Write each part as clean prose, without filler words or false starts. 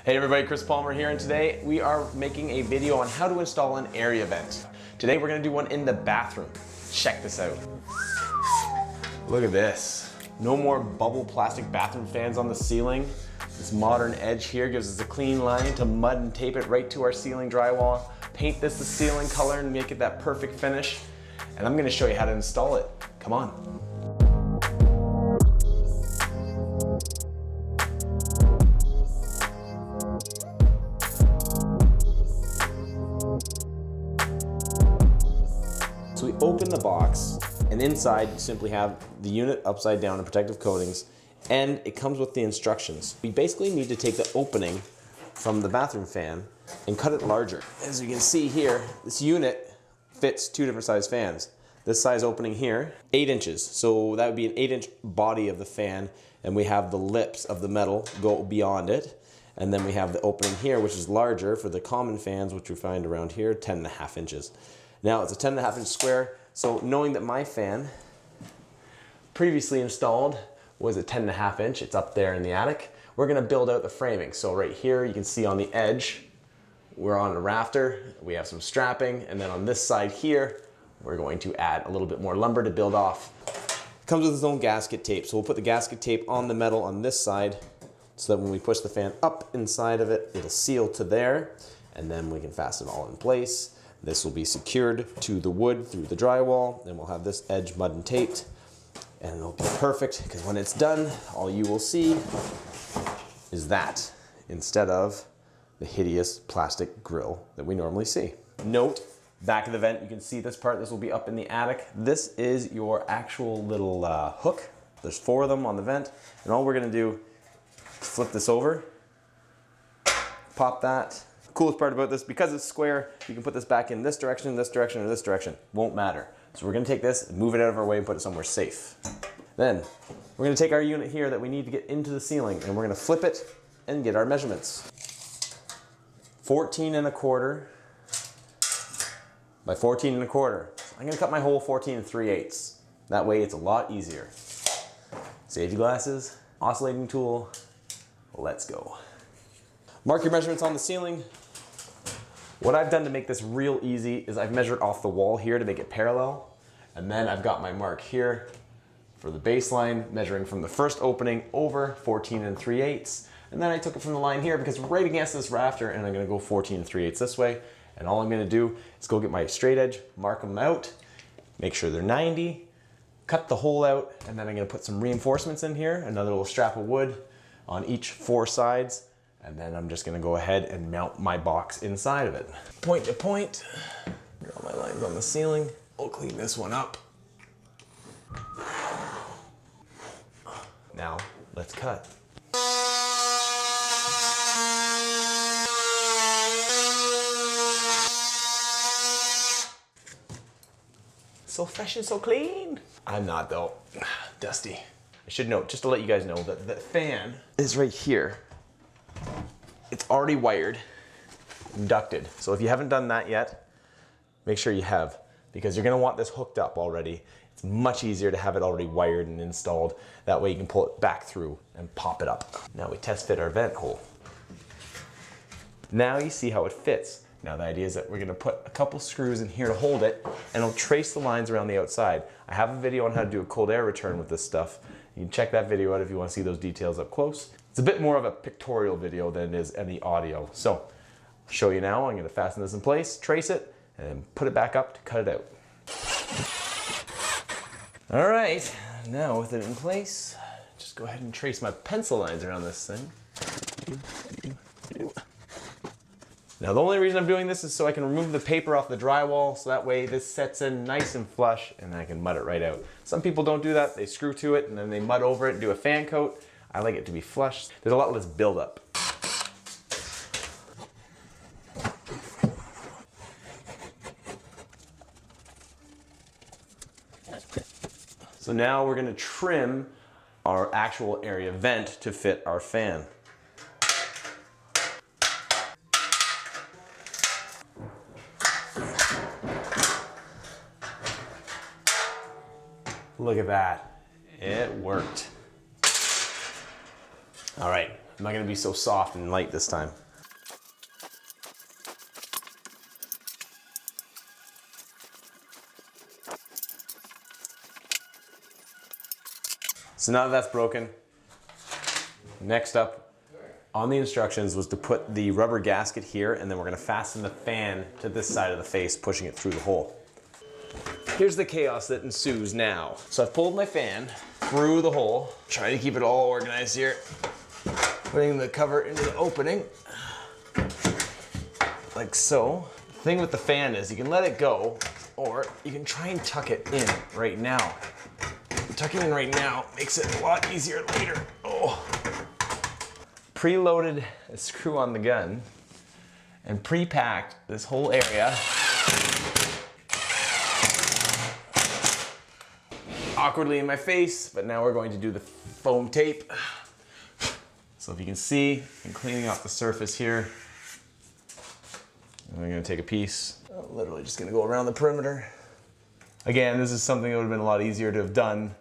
Hey everybody, Chris Palmer here, and today we are making a video on how to install an Aria vent. Today we're gonna do one in the bathroom. Check this out. Look at this. No more bubble plastic bathroom fans on the ceiling. This modern edge here gives us a clean line to mud and tape it right to our ceiling drywall. Paint this the ceiling color and make it that perfect finish. And I'm gonna show you how to install it. Come on. So we open the box, and inside you simply have the unit upside down and protective coatings, and it comes with the instructions. We basically need to take the opening from the bathroom fan and cut it larger. As you can see here, this unit fits two different size fans. This size opening here, 8 inches. So that would be an 8-inch body of the fan, and we have the lips of the metal go beyond it. And then we have the opening here, which is larger for the common fans, which we find around here, 10.5 inches. Now it's a 10.5-inch square, so knowing that my fan previously installed was a 10.5-inch, it's up there in the attic, we're gonna build out the framing. So right here, you can see on the edge, we're on a rafter, we have some strapping, and then on this side here, we're going to add a little bit more lumber to build off. It comes with its own gasket tape, so we'll put the gasket tape on the metal on this side, so that when we push the fan up inside of it, it'll seal to there, and then we can fasten it all in place. This will be secured to the wood through the drywall, then we'll have this edge mud and taped, and it'll be perfect, because when it's done, all you will see is that, instead of the hideous plastic grill that we normally see. Note, back of the vent, you can see this part, this will be up in the attic. This is your actual little hook. There's 4 of them on the vent, and all we're gonna do is flip this over, pop that. Coolest part about this, because it's square, you can put this back in this direction, or this direction. Won't matter. So we're gonna take this, move it out of our way, and put it somewhere safe. Then, we're gonna take our unit here that we need to get into the ceiling, and we're gonna flip it and get our measurements. 14.25 by 14.25. I'm gonna cut my hole 14 3/8. That way it's a lot easier. Safety glasses, oscillating tool, let's go. Mark your measurements on the ceiling. What I've done to make this real easy is I've measured off the wall here to make it parallel. And then I've got my mark here for the baseline, measuring from the first opening over 14 3/8. And then I took it from the line here because right against this rafter, and I'm gonna go 14 3/8 this way. And all I'm gonna do is go get my straight edge, mark them out, make sure they're 90, cut the hole out, and then I'm gonna put some reinforcements in here, another little strap of wood on each 4 sides. And then I'm just gonna go ahead and mount my box inside of it. Point to point, draw my lines on the ceiling. We'll clean this one up. Now, let's cut. So fresh and so clean. I'm not though, dusty. I should note, just to let you guys know, that the fan is right here. It's already wired, ducted. So if you haven't done that yet, make sure you have, because you're gonna want this hooked up already. It's much easier to have it already wired and installed. That way you can pull it back through and pop it up. Now we test fit our vent hole. Now you see how it fits. Now the idea is that we're gonna put a couple screws in here to hold it, and it'll trace the lines around the outside. I have a video on how to do a cold air return with this stuff. You can check that video out if you want to see those details up close. It's a bit more of a pictorial video than it is any audio. So, I'll show you now. I'm going to fasten this in place, trace it, and put it back up to cut it out. All right, now with it in place, just go ahead and trace my pencil lines around this thing. Now the only reason I'm doing this is so I can remove the paper off the drywall, so that way this sets in nice and flush and I can mud it right out. Some people don't do that, they screw to it and then they mud over it and do a fan coat. I like it to be flush. There's a lot less buildup. So now we're gonna trim our actual area vent to fit our fan. Look at that, it worked. All right, I'm not gonna be so soft and light this time. So now that that's broken, next up on the instructions was to put the rubber gasket here, and then we're gonna fasten the fan to this side of the face, pushing it through the hole. Here's the chaos that ensues now. So I've pulled my fan through the hole, trying to keep it all organized here. Putting the cover into the opening, like so. The thing with the fan is you can let it go, or you can try and tuck it in right now. Tucking in right now makes it a lot easier later. Oh. Preloaded a screw on the gun and pre-packed this whole area. Awkwardly in my face, but now we're going to do the foam tape. So if you can see, I'm cleaning off the surface here. I'm gonna take a piece. I'm literally just gonna go around the perimeter. Again, this is something that would have been a lot easier to have done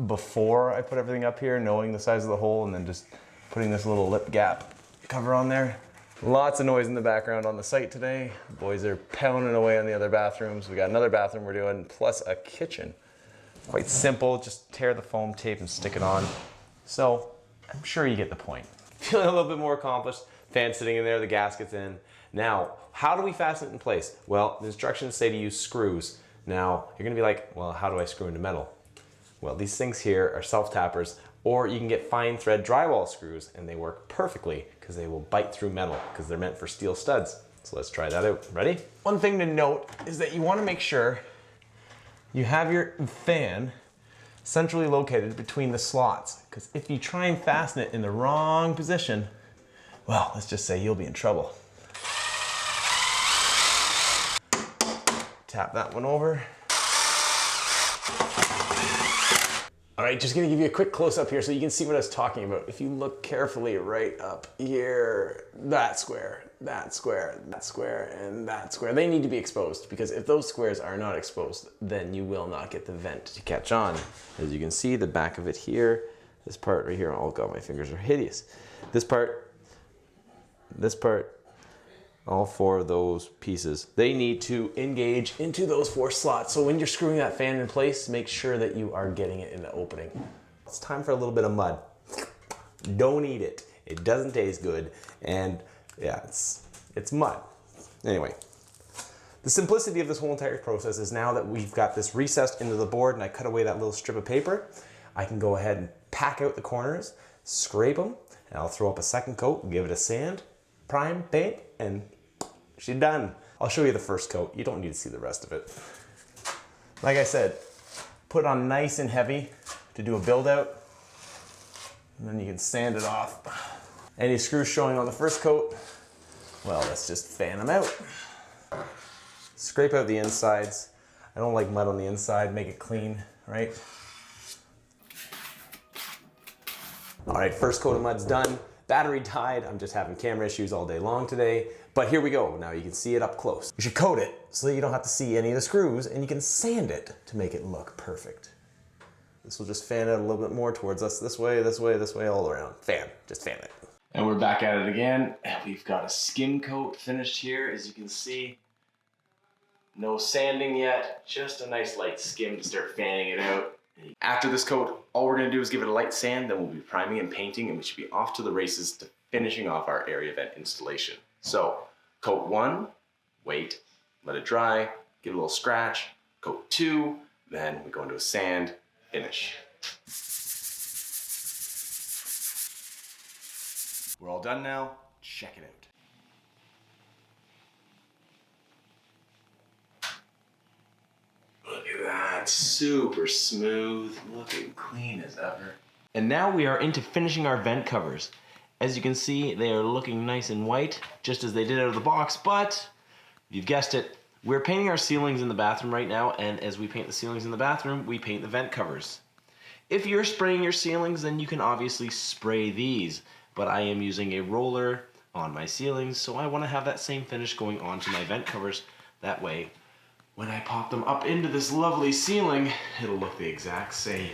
before I put everything up here, knowing the size of the hole, and then just putting this little lip gap cover on there. Lots of noise in the background on the site today. The boys are pounding away on the other bathrooms. We got another bathroom we're doing, plus a kitchen. Quite simple, just tear the foam tape and stick it on. So, I'm sure you get the point. Feeling a little bit more accomplished. Fan sitting in there, the gasket's in. Now, how do we fasten it in place? Well, the instructions say to use screws. Now, you're gonna be like, well, how do I screw into metal? Well, these things here are self-tappers, or you can get fine thread drywall screws, and they work perfectly because they will bite through metal because they're meant for steel studs. So let's try that out. Ready? One thing to note is that you wanna make sure you have your fan centrally located between the slots, because if you try and fasten it in the wrong position, well, let's just say you'll be in trouble. Tap that one over. All right, just gonna give you a quick close up here so you can see what I was talking about. If you look carefully right up here, that square, that square, that square, and that square, they need to be exposed, because if those squares are not exposed, then you will not get the vent to catch on. As you can see, the back of it here, this part right here, oh God, my fingers are hideous. This part, all four of those pieces, they need to engage into those four slots. So when you're screwing that fan in place, make sure that you are getting it in the opening. It's time for a little bit of mud. Don't eat it. It doesn't taste good. And yeah, it's mud. Anyway, the simplicity of this whole entire process is now that we've got this recessed into the board and I cut away that little strip of paper, I can go ahead and pack out the corners, scrape them, and I'll throw up a second coat, give it a sand, prime, paint, and she's done. I'll show you the first coat. You don't need to see the rest of it. Like I said, put it on nice and heavy to do a build out, and then you can sand it off. Any screws showing on the first coat, well, let's just fan them out. Scrape out the insides. I don't like mud on the inside, make it clean, right? All right, first coat of mud's done. Battery died, I'm just having camera issues all day long today. But here we go, now you can see it up close. You should coat it so that you don't have to see any of the screws, and you can sand it to make it look perfect. This will just fan out a little bit more towards us this way, this way, this way, all around. Fan, just fan it. And we're back at it again, and we've got a skim coat finished here, as you can see. No sanding yet, just a nice light skim to start fanning it out. After this coat, all we're gonna do is give it a light sand, then we'll be priming and painting, and we should be off to the races to finishing off our area vent installation. So, coat 1, wait, let it dry, give it a little scratch. Coat 2, then we go into a sand, finish. We're all done now, check it out. Look at that, super smooth, looking clean as ever. And now we are into finishing our vent covers. As you can see, they are looking nice and white, just as they did out of the box, but you've guessed it, we're painting our ceilings in the bathroom right now, and as we paint the ceilings in the bathroom, we paint the vent covers. If you're spraying your ceilings, then you can obviously spray these, but I am using a roller on my ceilings, so I want to have that same finish going on to my vent covers. That way, when I pop them up into this lovely ceiling, it'll look the exact same.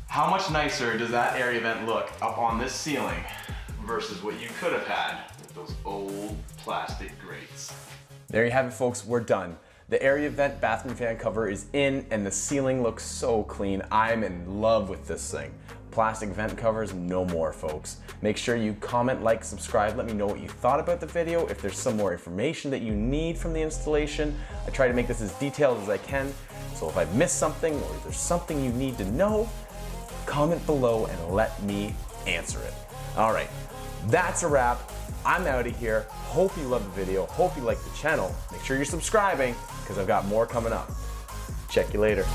How much nicer does that area vent look up on this ceiling versus what you could have had with those old plastic grates. There you have it, folks, we're done. The Aria vent bathroom fan cover is in and the ceiling looks so clean. I'm in love with this thing. Plastic vent covers, no more, folks. Make sure you comment, like, subscribe. Let me know what you thought about the video. If there's some more information that you need from the installation, I try to make this as detailed as I can. So if I've missed something or if there's something you need to know, comment below and let me answer it. All right, that's a wrap. I'm out of here. Hope you love the video. Hope you like the channel. Make sure you're subscribing because I've got more coming up. Check you later.